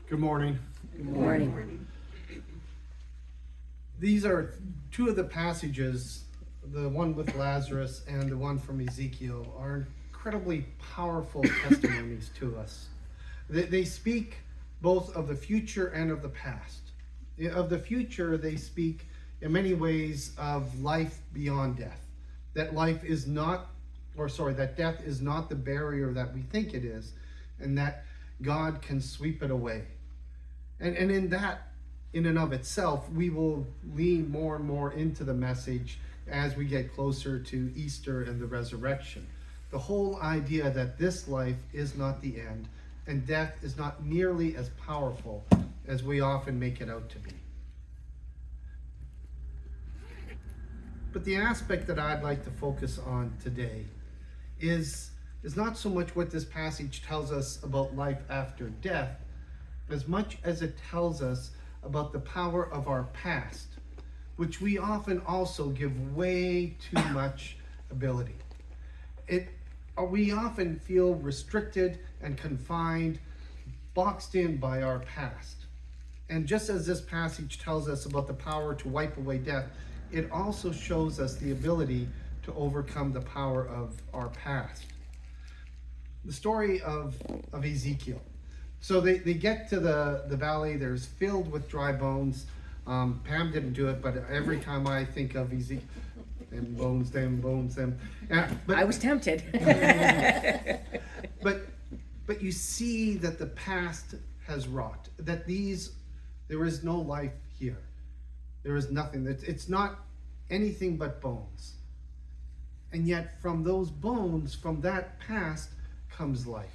Good morning. Good morning. These are two of the passages, the one with Lazarus and the one from Ezekiel, are incredibly powerful testimonies to us. They speak both of the future and of the past. Of the future, they speak in many ways of life beyond death. That that death is not the barrier that we think it is, and that God can sweep it away. And in that, in and of itself, we will lean more and more into the message as we get closer to Easter and the resurrection. The whole idea that this life is not the end, and death is not nearly as powerful as we often make it out to be. But the aspect that I'd like to focus on today is not so much what this passage tells us about life after death, as much as it tells us about the power of our past, which we often also give way too much ability. We often feel restricted and confined, boxed in by our past. And just as this passage tells us about the power to wipe away death, it also shows us the ability to overcome the power of our past. The story of Ezekiel. So they get to the valley, there's filled with dry bones. Pam didn't do it, but every time I think of Ezekiel, them bones, them. I was tempted. But you see that the past has wrought, that there is no life here. There is nothing. It's not anything but bones. And yet from those bones, from that past, comes life.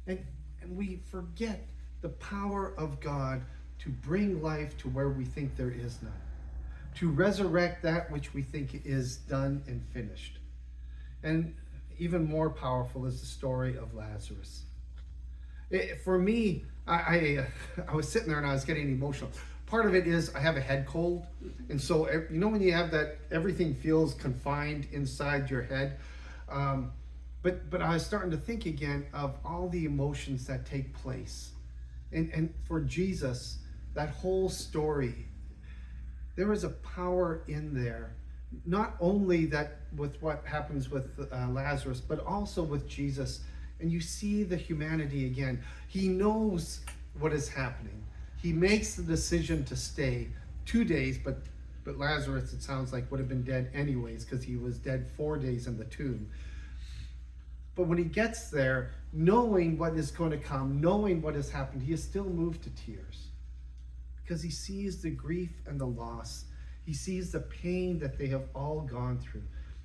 And we forget the power of God to bring life to where we think there is none, to resurrect that which we think is done and finished. And even more powerful is the story of Lazarus. For me, I was sitting there and I was getting emotional. Part of it is I have a head cold, and so you know when you have that, everything feels confined inside your head. But I was starting to think again of all the emotions that take place. And for Jesus, that whole story, there is a power in there, not only that with what happens with Lazarus, but also with Jesus. And you see the humanity again. He knows what is happening. He makes the decision to stay 2 days, but Lazarus, it sounds like, would have been dead anyways, because he was dead 4 days in the tomb. But when he gets there, knowing what is going to come, knowing what has happened, he is still moved to tears. Because he sees the grief and the loss. He sees the pain that they have all gone through.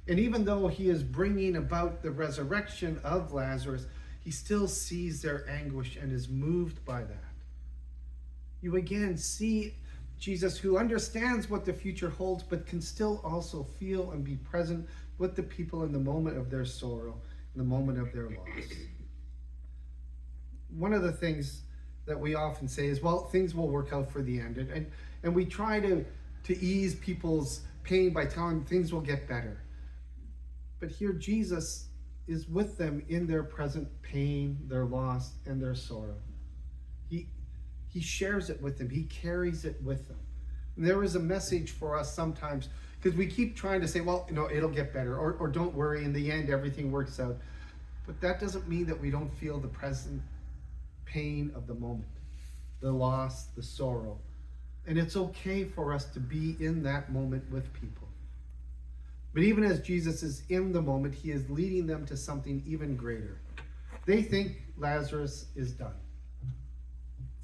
And even though he is bringing about the resurrection of Lazarus, he still sees their anguish and is moved by that. You again see Jesus, who understands what the future holds, but can still also feel and be present with the people in the moment of their sorrow, in the moment of their loss. One of the things that we often say is, well, things will work out for the end. And we try to ease people's pain by telling them things will get better. But here Jesus is with them in their present pain, their loss, and their sorrow. He shares it with them. He carries it with them. And there is a message for us sometimes, because we keep trying to say, well, it'll get better, or don't worry, in the end, everything works out. But that doesn't mean that we don't feel the present pain of the moment, the loss, the sorrow. And it's okay for us to be in that moment with people. But even as Jesus is in the moment, he is leading them to something even greater. They think Lazarus is done.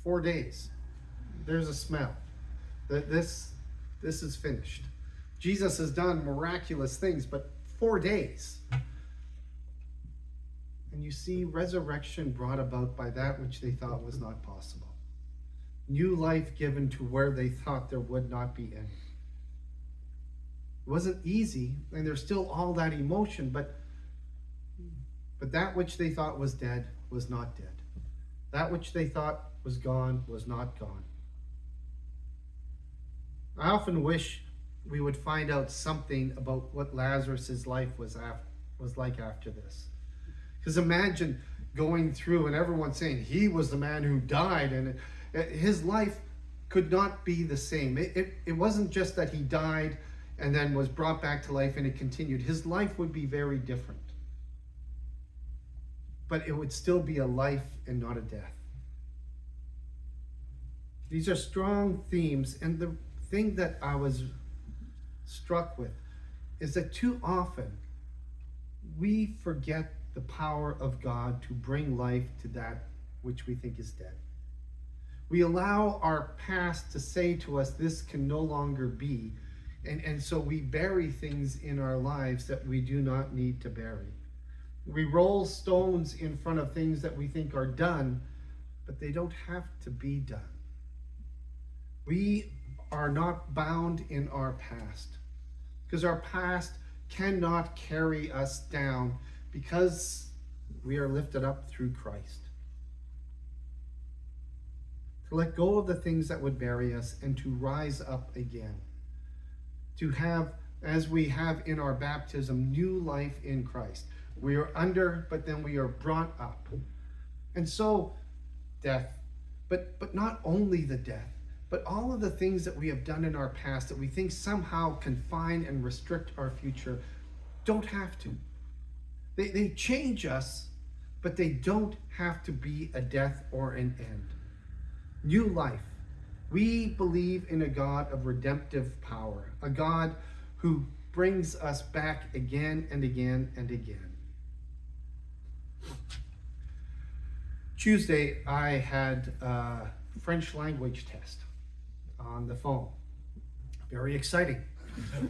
4 days. There's a smell. That this is finished. Jesus has done miraculous things, but 4 days. And you see resurrection brought about by that which they thought was not possible. New life given to where they thought there would not be any. It wasn't easy, and there's still all that emotion, but that which they thought was dead was not dead. That which they thought was gone was not gone. I often wish we would find out something about what Lazarus' life was like after this. Because imagine going through and everyone saying he was the man who died, and his life could not be the same. It wasn't just that he died and then was brought back to life and it continued. His life would be very different. But it would still be a life and not a death. These are strong themes, and the thing that I was struck with is that too often we forget the power of God to bring life to that which we think is dead. We allow our past to say to us, this can no longer be, and so we bury things in our lives that we do not need to bury. We roll stones in front of things that we think are done, but they don't have to be done. We are not bound in our past, because our past cannot carry us down, because we are lifted up through Christ. To let go of the things that would bury us and to rise up again. To have, as we have in our baptism, new life in Christ. We are under, but then we are brought up. And so, death, but not only the death, but all of the things that we have done in our past that we think somehow confine and restrict our future don't have to. They change us, but they don't have to be a death or an end. New life. We believe in a God of redemptive power, a God who brings us back again and again and again. Tuesday, I had a French language test on the phone. Very exciting.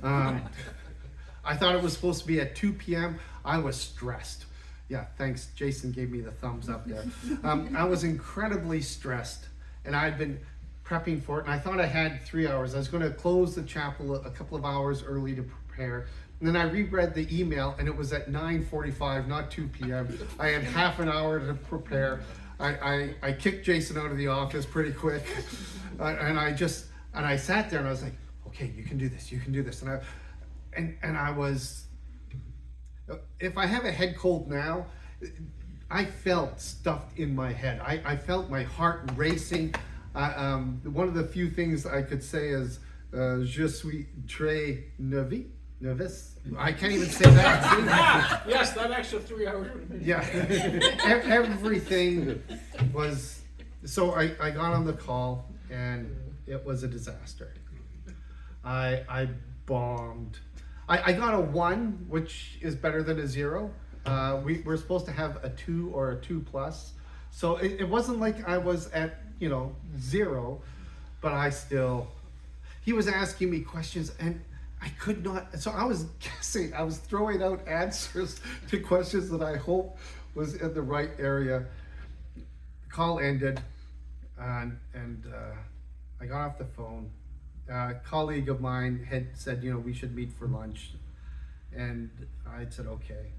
I thought it was supposed to be at 2 p.m. I was stressed. Yeah, thanks. Jason gave me the thumbs up there. I was incredibly stressed, and I'd been prepping for it, and I thought I had 3 hours. I was going to close the chapel a couple of hours early to prepare. And then I reread the email, and it was at 9:45, not 2 p.m. I had half an hour to prepare. I kicked Jason out of the office pretty quick, and I sat there and I was like, okay, you can do this, and I was, if I have a head cold now, I felt stuffed in my head. I felt my heart racing. One of the few things I could say is, je suis très nervous. I can't even say that. Yes, that extra 3 hours would have been. Yeah, everything was, so I got on the call and it was a disaster. I bombed. I got a 1, which is better than a 0. We're supposed to have a 2 or a 2+. So it wasn't like I was at, 0, but he was asking me questions and I could not, so I was guessing, I was throwing out answers to questions that I hope was in the right area. The call ended, and I got off the phone. A colleague of mine had said, we should meet for lunch, and I said, okay.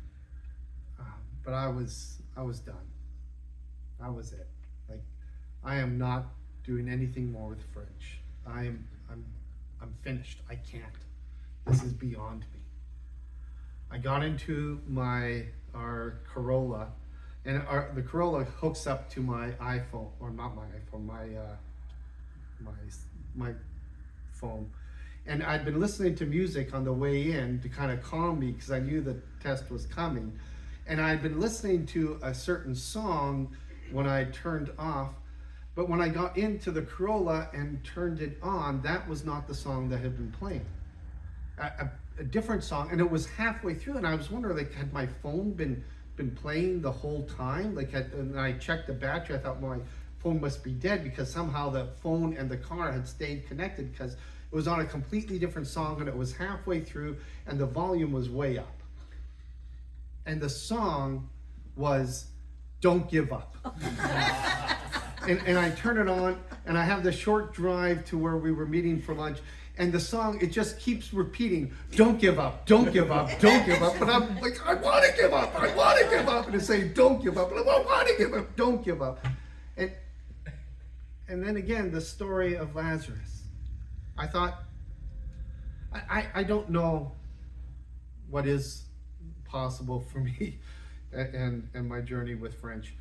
But I was done. That was it. Like, I am not doing anything more with French. I'm finished. I can't. This is beyond me. I got into our Corolla, and the Corolla hooks up to my iPhone, or not my iPhone, my phone. And I'd been listening to music on the way in to kind of calm me because I knew the test was coming. And I'd been listening to a certain song when I turned off, but when I got into the Corolla and turned it on, that was not the song that had been playing. A different song, and it was halfway through, and I was wondering, like, had my phone been playing the whole time? And I checked the battery. I thought, my phone must be dead, because somehow the phone and the car had stayed connected, because it was on a completely different song, and it was halfway through, and the volume was way up. And the song was "Don't Give Up." and I turn it on, and I have the short drive to where we were meeting for lunch. And the song, it just keeps repeating, "Don't give up, don't give up, don't give up." But I'm like, I want to give up, I want to give up. And it's saying, "Don't give up," and I want to give up, don't give up. And then again, the story of Lazarus. I thought, I don't know what is possible for me. and my journey with French.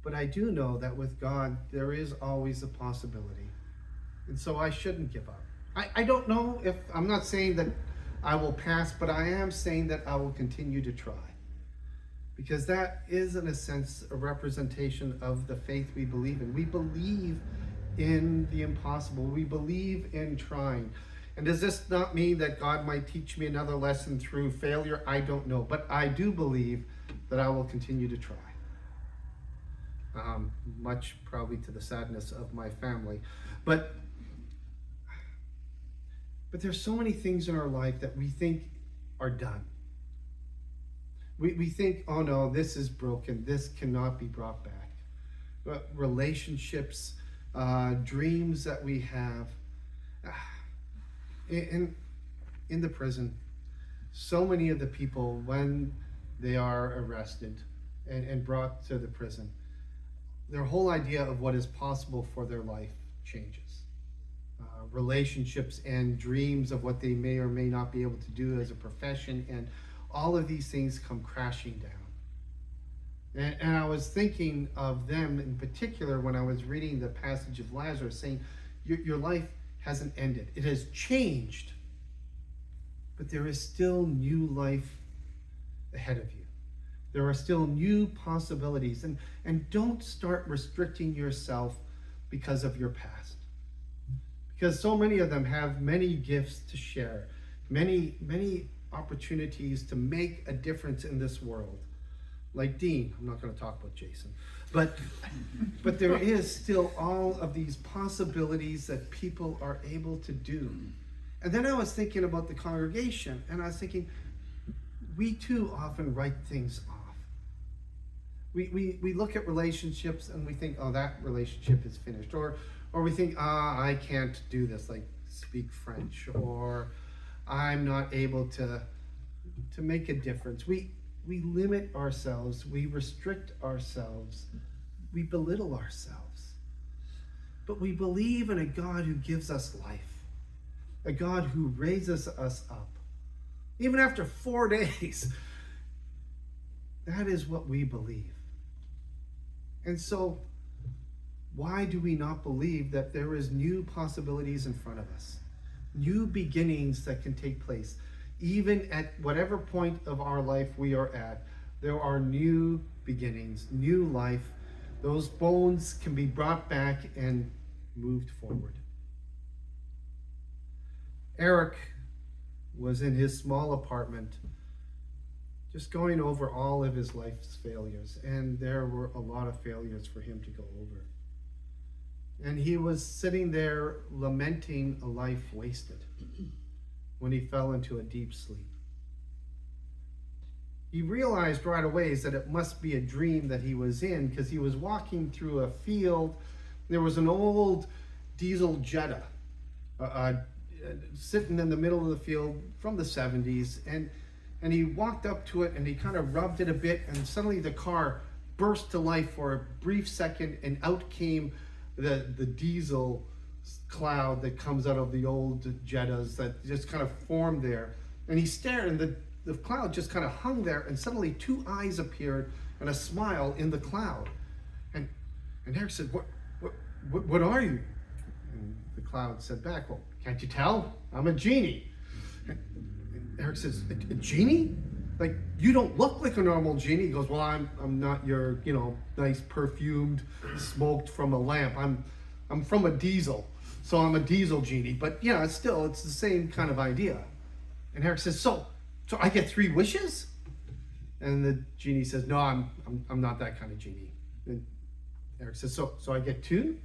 But I do know that with God, there is always a possibility. And so I shouldn't give up. I don't know if, I'm not saying that I will pass, but I am saying that I will continue to try. Because that is, in a sense, a representation of the faith we believe in. We believe in the impossible. We believe in trying. And does this not mean that God might teach me another lesson through failure? I don't know. But I do believe that I will continue to try. Much probably to the sadness of my family. But there's so many things in our life that we think are done. We think, oh no, this is broken. This cannot be brought back. But relationships, dreams that we have. In the prison, so many of the people, when they are arrested and brought to the prison, their whole idea of what is possible for their life changes. Relationships and dreams of what they may or may not be able to do as a profession, and all of these things come crashing down. And I was thinking of them in particular when I was reading the passage of Lazarus, saying, your life hasn't ended. It has changed, but there is still new life ahead of you. There are still new possibilities. And don't start restricting yourself because of your past. Because so many of them have many gifts to share, many opportunities to make a difference in this world. Like Dean, I'm not going to talk about Jason, but there is still all of these possibilities that people are able to do. And then I was thinking about the congregation, and I was thinking, we too often write things off. We look at relationships and we think, oh, that relationship is finished, or we think, I can't do this, like speak French, or I'm not able to make a difference. We limit ourselves, we restrict ourselves, we belittle ourselves. But we believe in a God who gives us life, a God who raises us up. Even after 4 days, that is what we believe. And so, why do we not believe that there is new possibilities in front of us? New beginnings that can take place. Even at whatever point of our life we are at, there are new beginnings, new life. Those bones can be brought back and moved forward. Eric was in his small apartment, just going over all of his life's failures, and there were a lot of failures for him to go over. And he was sitting there lamenting a life wasted when he fell into a deep sleep. He realized right away that it must be a dream that he was in, because he was walking through a field. There was an old diesel Jetta sitting in the middle of the field from the 70s, and he walked up to it and he kind of rubbed it a bit, and suddenly the car burst to life for a brief second, and out came the diesel cloud that comes out of the old Jettas that just kind of formed there. And he stared, and the cloud just kind of hung there, and suddenly two eyes appeared and a smile in the cloud. And Eric said, what are you? And the cloud said back, well, can't you tell? I'm a genie. And Eric says, a genie? Like, you don't look like a normal genie. He goes, well, I'm not your, nice perfumed, smoked from a lamp. I'm from a diesel, so I'm a diesel genie. But yeah, it's the same kind of idea. And Eric says, so I get 3 wishes? And the genie says, no, I'm not that kind of genie. And Eric says, so I get 2?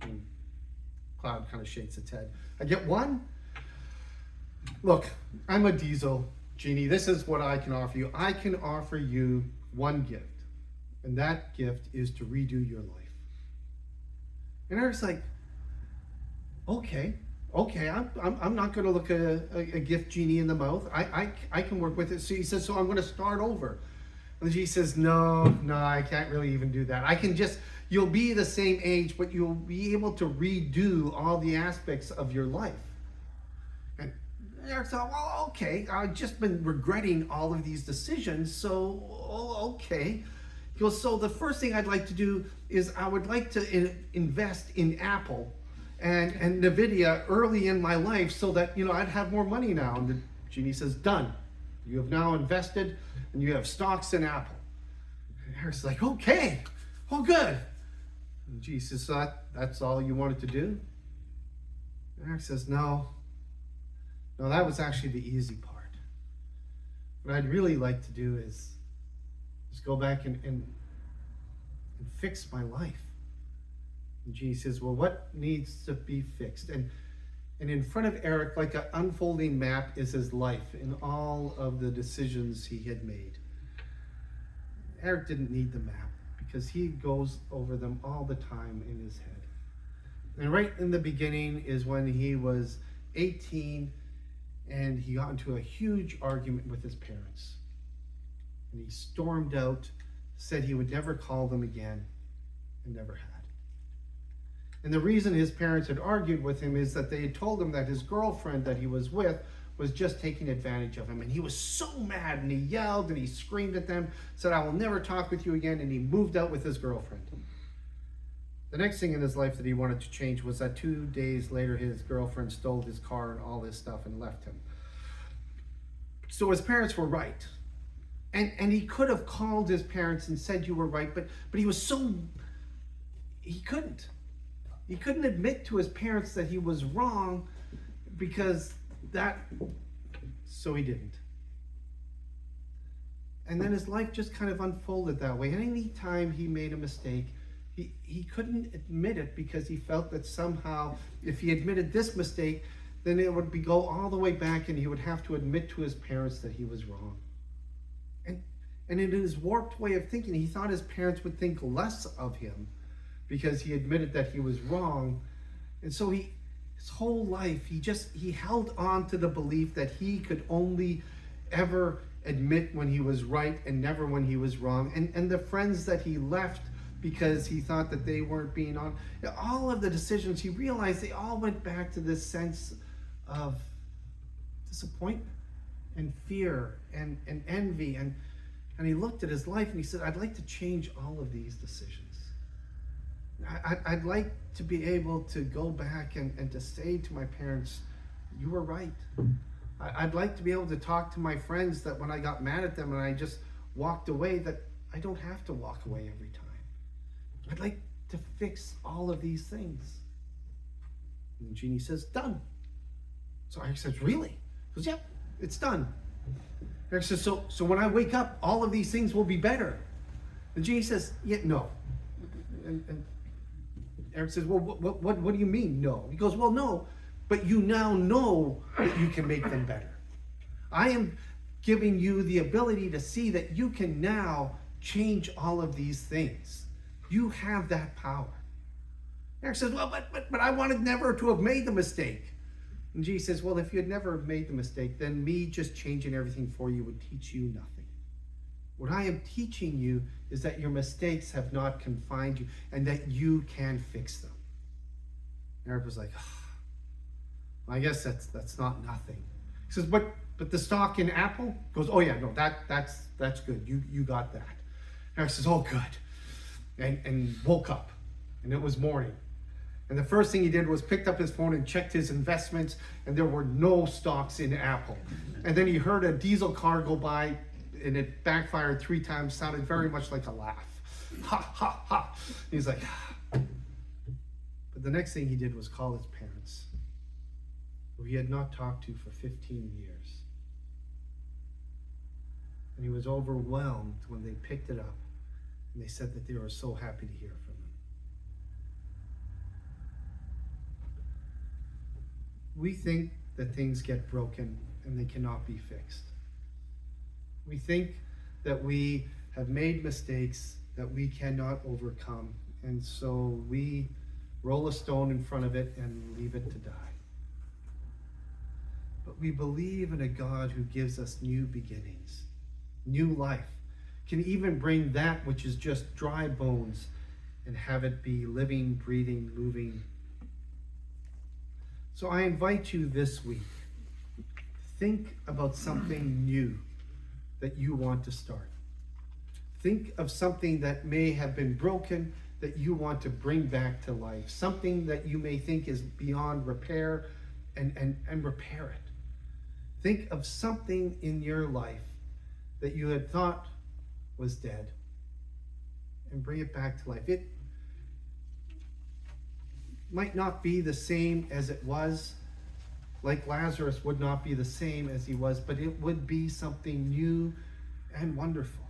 And Cloud kind of shakes its head. I get 1? Look, I'm a diesel genie. This is what I can offer you. I can offer you 1 gift, and that gift is to redo your life. And Eric's like, okay, I'm not going to look a gift genie in the mouth. I can work with it. So he says, so I'm going to start over. And the genie says, no, I can't really even do that. You'll be the same age, but you'll be able to redo all the aspects of your life. And Eric thought, well, okay, I've just been regretting all of these decisions, so okay. He goes, so the first thing I'd like to do is I would like to invest in Apple and NVIDIA early in my life so that, I'd have more money now. And the genie says, done. You have now invested and you have stocks in Apple. And Eric's like, okay, oh good. And the genie says, so that's all you wanted to do? And Eric says, no, that was actually the easy part. What I'd really like to do is go back and fix my life. And genie says, well, what needs to be fixed? And in front of Eric, like an unfolding map, is his life and all of the decisions he had made. Eric didn't need the map because he goes over them all the time in his head. And right in the beginning is when he was 18 and he got into a huge argument with his parents. And he stormed out, said he would never call them again, and never had. And the reason his parents had argued with him is that they had told him that his girlfriend that he was with was just taking advantage of him. And he was so mad, and he yelled and he screamed at them, said, I will never talk with you again, and he moved out with his girlfriend. The next thing in his life that he wanted to change was that 2 days later his girlfriend stole his car and all his stuff and left him. So his parents were right. And he could have called his parents and said you were right, but he was so, he couldn't. He couldn't admit to his parents that he was wrong so he didn't. And then his life just kind of unfolded that way. And any time he made a mistake, he couldn't admit it because he felt that somehow if he admitted this mistake, then it would go all the way back and he would have to admit to his parents that he was wrong. And in his warped way of thinking, he thought his parents would think less of him because he admitted that he was wrong. And so his whole life, he held on to the belief that he could only ever admit when he was right and never when he was wrong. And the friends that he left because he thought that they weren't being on, all of the decisions, he realized they all went back to this sense of disappointment and fear and envy. And he looked at his life and he said, I'd like to change all of these decisions. I'd like to be able to go back and to say to my parents, you were right. I'd like to be able to talk to my friends that when I got mad at them and I just walked away, that I don't have to walk away every time. I'd like to fix all of these things. And the genie says, done. So Eric says, really? He goes, yep, it's done. Eric says, so when I wake up, all of these things will be better. The genie says, yeah, no. And Eric says, well, what do you mean, no? He goes, well, no, but you now know that you can make them better. I am giving you the ability to see that you can now change all of these things. You have that power. Eric says, well, but I wanted never to have made the mistake. And Jesus says, well, if you had never made the mistake, then me just changing everything for you would teach you nothing. What I am teaching you is that your mistakes have not confined you and that you can fix them. And Eric was like, well, I guess that's not nothing. He says, but the stock in Apple? He goes, oh yeah, no, that's good. You got that. Eric says, oh good. And woke up, and it was morning. And the first thing he did was picked up his phone and checked his investments, and there were no stocks in Apple. And then he heard a diesel car go by, and it backfired 3 times, sounded very much like a laugh. Ha, ha, ha. He's like, but the next thing he did was call his parents, who he had not talked to for 15 years. And he was overwhelmed when they picked it up, and they said that they were so happy to hear from him. We think that things get broken and they cannot be fixed. We think that we have made mistakes that we cannot overcome, and so we roll a stone in front of it and leave it to die. But we believe in a God who gives us new beginnings, new life, can even bring that which is just dry bones and have it be living, breathing, moving. So I invite you this week to think about something new that you want to start. Think of something that may have been broken that you want to bring back to life. Something that you may think is beyond repair and repair it. Think of something in your life that you had thought was dead and bring it back to life. It might not be the same as it was, like Lazarus would not be the same as he was, but it would be something new and wonderful.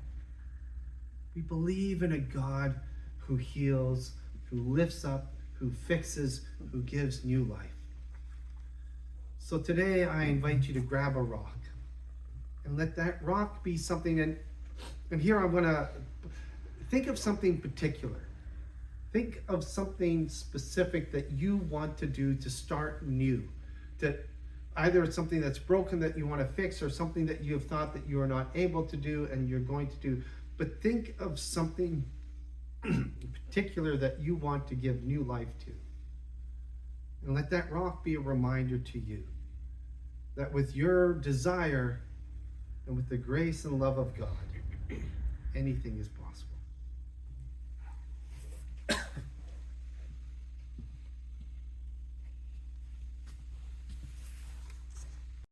We believe in a God who heals, who lifts up, who fixes, who gives new life. So today I invite you to grab a rock and let that rock be something, and here I'm going to think of something particular. Think of something specific that you want to do to start new. That either it's something that's broken that you want to fix, or something that you have thought that you are not able to do and you're going to do. But think of something particular that you want to give new life to. And let that rock be a reminder to you that with your desire and with the grace and love of God, anything is possible.